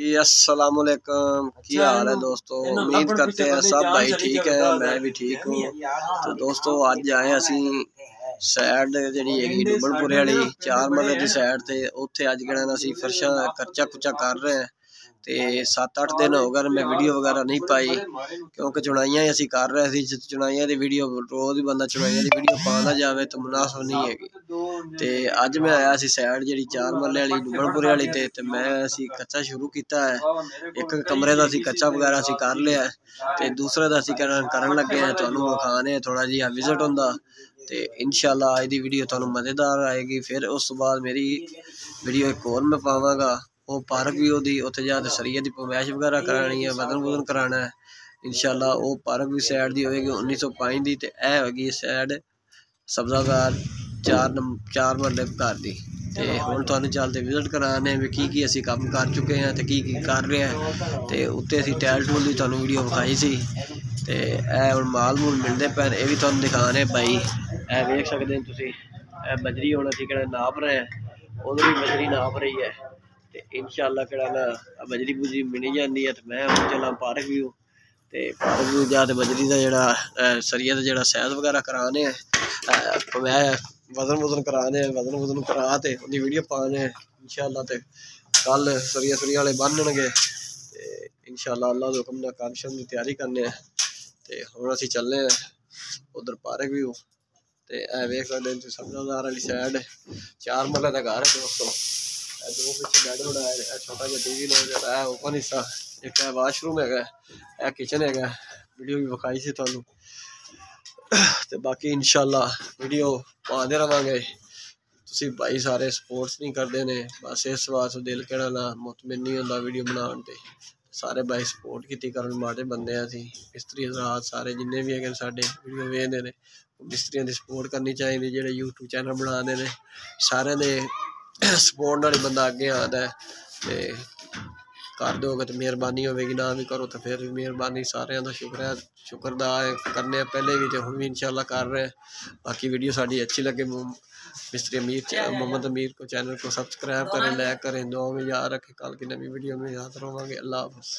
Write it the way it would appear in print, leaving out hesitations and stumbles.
जी अस्सलाम वालेकुम। क्या हाल है दोस्तों? उम्मीद करते हैं सब भाई ठीक है, मैं भी ठीक हूँ। तो दोस्तों अज आए असी सैड जी हैगी डुबनपुरे वाली 4 मरले की सैड ते उत्थे अज कहना असी फर्शा कच्चा कुचा कर रहे हैं। तो 7-8 दिन हो गए मैं वीडियो वगैरह नहीं पाई क्योंकि चुनाइयां असी कर रहे थे। चुनाइयां की वीडियो रोज ही बंदा चुनाइयां की वीडियो पा ना जाए तो मुनासिब नहीं हैगी। तो अज मैं आया सी सैड जी 4 मरले वाली डुबनपुरे वाली ते मैं असी कच्चा शुरू किया है। एक कमरे का असी कच्चा वगैरह असी कर लिया तो दूसरे का असी करन लगे हैं। तुहानू विखाने थोड़ा जिहा विजिट होंदा तो इंशाअल्लाह अज की वीडियो तुहानू मज़ेदार आएगी। फिर उस तो बाद मेरी वीडियो एक और मैं पावांगा वो पार्क भी होती उत्थे जाके सरिया की पमैश वगैरह करानी है, वजन वुजन कराना है इंशाअल्लाह। वो पार्क भी सैड की होगी 1905 की। तो यह होगी सैड सब्जागार 4 मरले घर की। तो हुण तुहानू चलते विजिट कराने भी की असी काम कर चुके हैं तो की कर रहे हैं। तो उत्ते असी टैल टूल की तुहानू वीडियो विखाई सी। तो यह हुण माल मूल मिलते पे ये भी तुहानू दिखाने भाई। यह वेख सकते हैं तुसीं बजरी हुण असी कहना नाप रहे हैं, उधर भी बजरी नाप रही है। तो इंशाअल्लाह कहना ना बजरी बुजरी मिल जाती है। तो मैं हम चला पार्क व्यू तो पार्क व्यू जा तो बजरी का जोड़ा सरिया का जोड़ा सैज वगैरह कराने मैं वजन वुजन कराने वजन वुजन करा तो उनकी वीडियो पाने इंशाअल्लाह। तो कल सरिया सुरिया वाले बनणगे तो इंशाअल्लाह अल्लाह के हुक्म नाल काम शम की तैयारी करने। तो हुण असी चलने उधर पार्क व्यू। तो यह वेख सकते सब्जादार वाली सैड 4 मरले का घर है दोस्तों। दो पिछले बैड बनाया, छोटा जिहा टीवी लगा है, ओपन हिस्सा एक है वाशरूम है, किचन है। वीडियो भी विखाई सी तुहानू। तो बाकी इंशाअल्लाह वीडियो पाते रवांगे। तुसीं भाई सारे सपोर्ट्स नहीं करते ने बस इस वास्ते दिल कहना ना मुतमिन नहीं होंदा वीडियो बनाने ते। सारे भाई सपोर्ट की करन माड़े बंदे असी मिस्त्री हजरात सारे जिन्ने भी है साडे वीडियो वेखदे ने मिस्त्रियों की सपोर्ट करनी चाहिए। जेह्ड़े यूट्यूब चैनल बनाते हैं सारे दे सपोर्ट नाल बंदा अगे आता है। तो कर दोगे तो मेहरबानी होगी, ना भी करो तो फिर भी मेहरबानी सारे का शुक्र है। शुक्रदा करने पहले भी तो हम भी इंशाअल्लाह कर रहे हैं। बाकी वीडियो साड़ी अच्छी लगे मिस्त्री मोहम्मद अमीर को चैनल को सब्सक्राइब करें, लाइक करें, दुआ में याद रखें। कल की नवी वीडियो में याद रहोगे। अल्लाह हाफ़िज़।